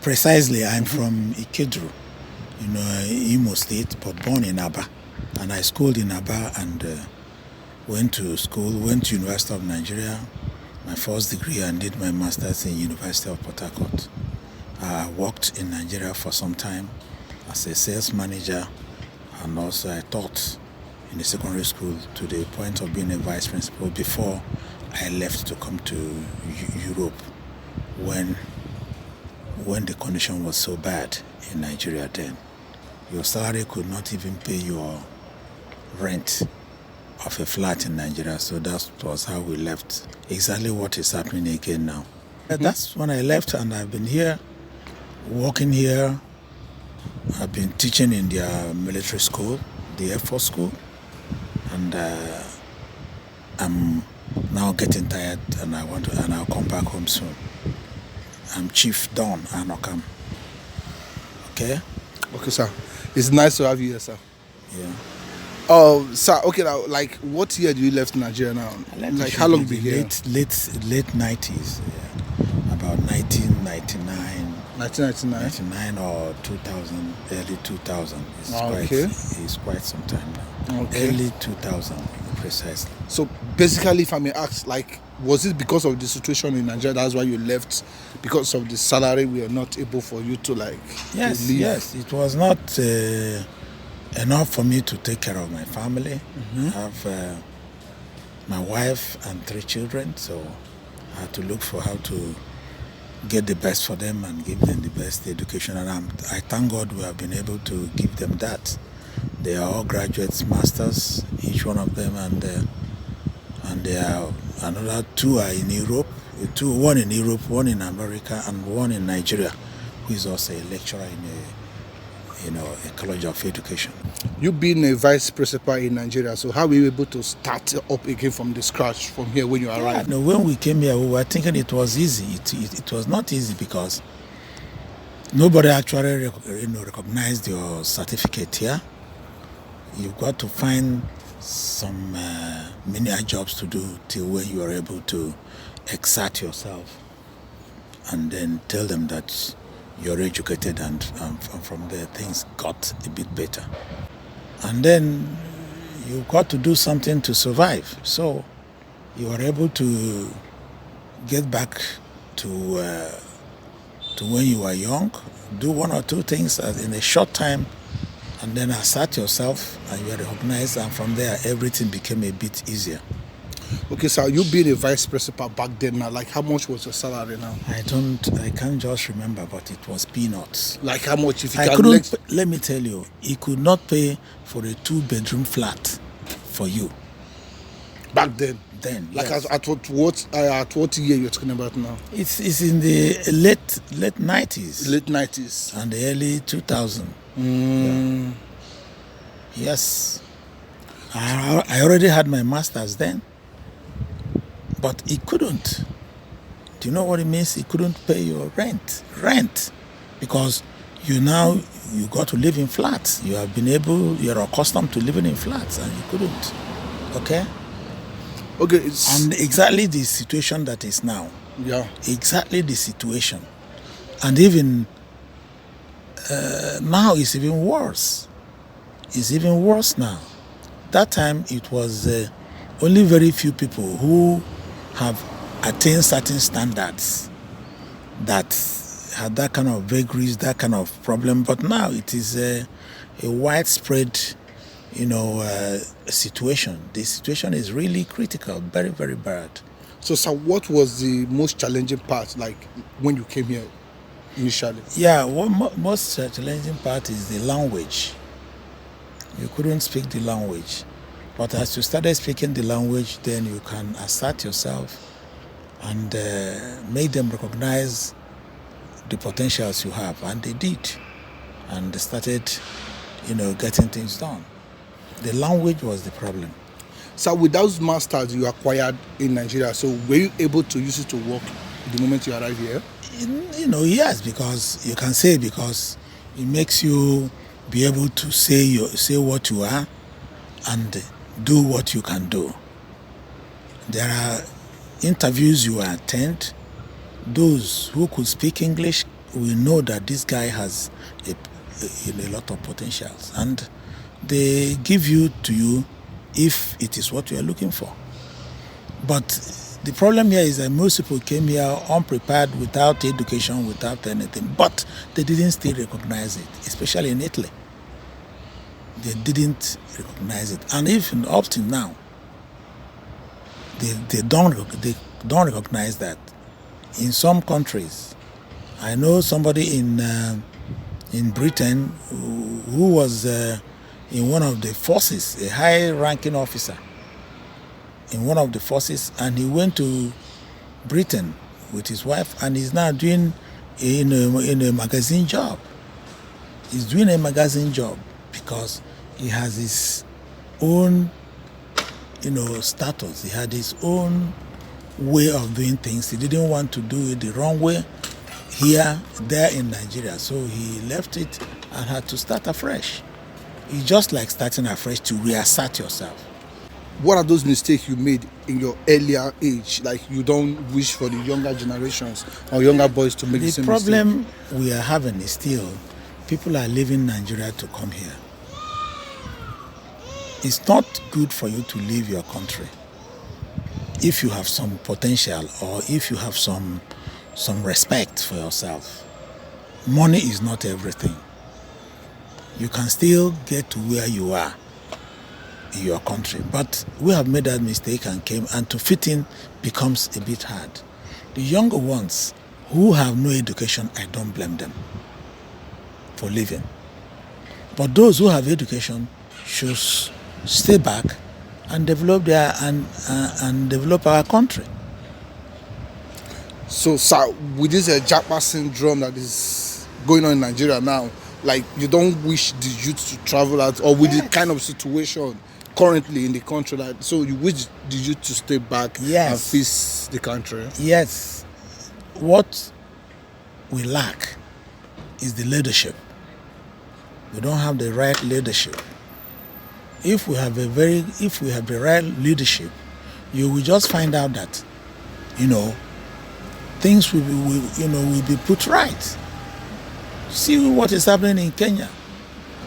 Precisely, I'm from Ikedru, Imo State, but born in Aba. And I schooled in Aba and went to University of Nigeria, my first degree, and did my master's in University of Port Harcourt. I worked in Nigeria for some time as a sales manager, and also I taught in the secondary school to the point of being a vice principal before I left to come to Europe when the condition was so bad in Nigeria then. Your salary could not even pay your rent of a flat in Nigeria, so that was how we left. Exactly what is happening again now. That's when I left, and I've been here, working here. I've been teaching in their military school, the Air Force School, and I'm now getting tired, and I'll come back home soon. I'm Chief Don Anokam. Okay? Okay, sir. It's nice to have you here, sir. Yeah. Oh, sir. Okay, now, like, what year do you left Nigeria now? Like, how long did you here? Late 90s. Yeah. About 1999. 1999 or 2000, early 2000. It's quite some time now. Okay. Early 2000, precisely. So basically, if I may ask, like, was it because of the situation in Nigeria that's why you left? Because of the salary, we are not able for you to to leave? Yes. It was not enough for me to take care of my family. I have my wife and 3 children, so I had to look for how to get the best for them and give them the best education, and I thank God we have been able to give them that. They are all graduates, masters, each one of them, and they are another 2 are in Europe, one in Europe, one in America, and one in Nigeria, who is also a lecturer in a college of education. You being a vice principal in Nigeria, so how were you able to start up again from the scratch from here when you arrived? No, when we came here, we were thinking it was easy. It was not easy because nobody actually recognized your certificate here. You've got to find some menial jobs to do till when you are able to exert yourself and then tell them that you're educated, and from there things got a bit better. And then you got to do something to survive. So you were able to get back to when you were young, do 1 or 2 things in a short time, and then assert yourself, and you are recognized, and from there everything became a bit easier. Okay, so you being a vice principal back then now, like how much was your salary now? I can't just remember, but it was peanuts. Like how much? If you let me tell you, he could not pay for a 2-bedroom flat for you. Back then? Like yes. At what year you're talking about now? It's in the late 90s. Late 90s. And the early 2000s. Yeah. Yes. I already had my master's then. But he couldn't. Do you know what it means? He couldn't pay your rent, because you got to live in flats. You're accustomed to living in flats, and you couldn't. Okay. And exactly the situation that is now. Yeah. Exactly the situation, and even now it's even worse. It's even worse now. That time it was only very few people who have attained certain standards that had that kind of vagaries, that kind of problem. But now it is a widespread, situation. The situation is really critical, very, very bad. So what was the most challenging part, like when you came here initially? Yeah, most challenging part is the language. You couldn't speak the language. But as you started speaking the language, then you can assert yourself and make them recognize the potentials you have. And they did. And they started, getting things done. The language was the problem. So with those masters you acquired in Nigeria, so were you able to use it to work the moment you arrived here? Yes, because you can say, because it makes you be able to say what you are and do what you can do. There are interviews you attend. Those who could speak English we know that this guy has a lot of potentials, and they give you to you if it is what you are looking for. But the problem here is that most people came here unprepared, without education, without anything, but they didn't still recognize it, especially in Italy. They didn't recognize it, and even up till now, they don't recognize that. In some countries, I know somebody in Britain who was in one of the forces, a high-ranking officer in one of the forces, and he went to Britain with his wife, and he's now doing in a magazine job. He's doing a magazine job because he has his own, status. He had his own way of doing things. He didn't want to do it the wrong way there in Nigeria. So he left it and had to start afresh. It's just like starting afresh to reassert yourself. What are those mistakes you made in your earlier age? Like you don't wish for the younger generations or younger boys to make the same mistake? The problem we are having is still people are leaving Nigeria to come here. It's not good for you to leave your country if you have some potential or if you have some respect for yourself. Money is not everything. You can still get to where you are in your country, but we have made that mistake and to fit in becomes a bit hard. The younger ones who have no education, I don't blame them for leaving. But those who have education should stay back and develop and develop our country. So, sir, with this Japa syndrome that is going on in Nigeria now, like you don't wish the youth to travel out, or with the kind of situation currently in the country, that so you wish the youth to stay back and face the country? Yes. What we lack is the leadership. We don't have the right leadership. If we have the right leadership, you will just find out that, things will be put right. See what is happening in Kenya.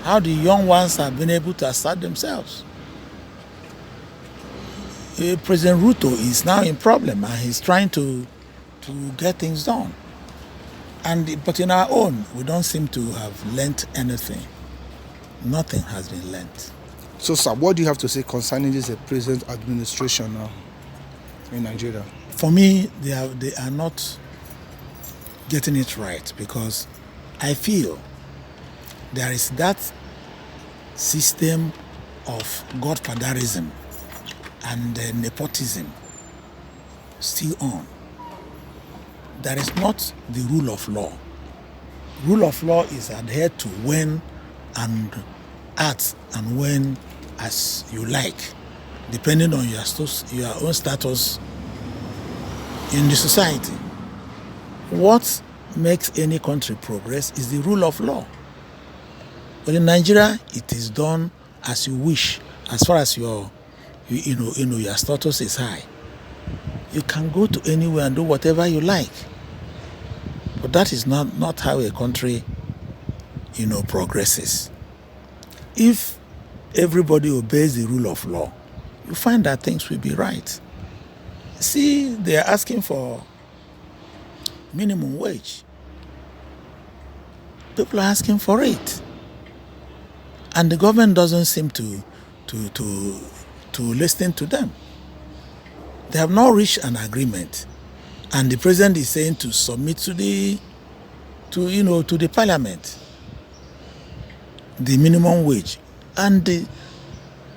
How the young ones have been able to assert themselves. President Ruto is now in problem, and he's trying to get things done. But in our own, we don't seem to have learnt anything. Nothing has been learnt. So, sir, what do you have to say concerning this present administration now in Nigeria? For me, they are not getting it right, because I feel there is that system of godfatherism and nepotism still on. There is not the rule of law. Rule of law is adhered to when and at and when as you like, depending on your own status in the society. What makes any country progress is the rule of law. But in Nigeria, it is done as you wish, as far as your status is high. You can go to anywhere and do whatever you like. But that is not how a country, progresses. If everybody obeys the rule of law, you find that things will be right. See, they are asking for minimum wage. People are asking for it. And the government doesn't seem to listen to them. They have not reached an agreement. And the president is saying to submit to the parliament the minimum wage. And the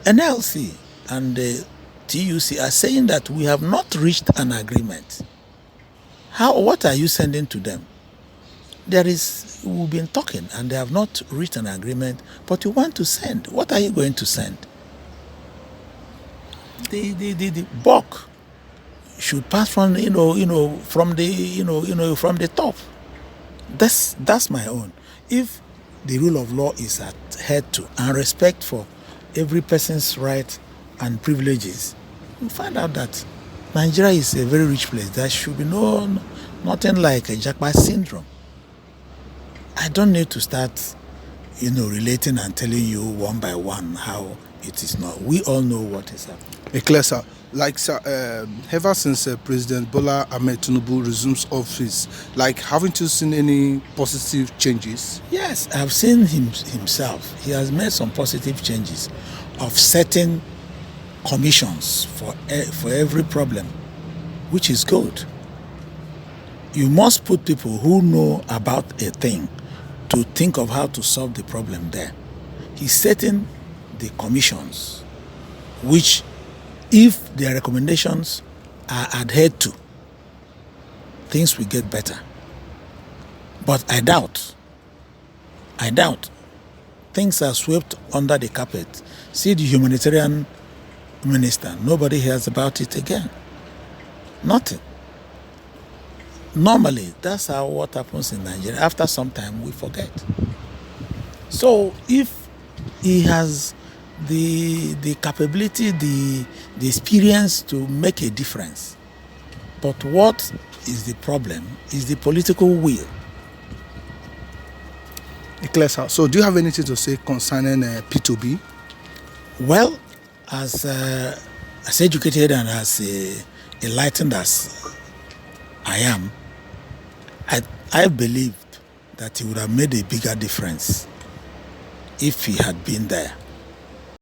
NLC and the TUC are saying that we have not reached an agreement. What are you sending to them? We've been talking and they have not reached an agreement, but you want to send. What are you going to send? The buck should pass from from the top. That's my own. If the rule of law is adhered to and respect for every person's right and privileges, you find out that Nigeria is a very rich place. There should be nothing like a Japa syndrome. I don't need to start, relating and telling you one by one how it is not. We all know what is happening. Clear, sir. Like, sir, ever since President Bola Ahmed Tinubu resumes office, like, haven't you seen any positive changes? Yes, I've seen himself. He has made some positive changes of setting commissions for every problem, which is good. You must put people who know about a thing to think of how to solve the problem there. He's setting the commissions, which, if their recommendations are adhered to, things will get better. But I doubt things are swept under the carpet. See the humanitarian minister, nobody hears about it again. Nothing. Normally, that's how what happens in Nigeria. After some time, we forget. So if he has the capability, the experience to make a difference, but what is the problem is the political will. Clear, sir. So do you have anything to say concerning P2B? Well, as educated and as enlightened as I am, I believed that he would have made a bigger difference if he had been there.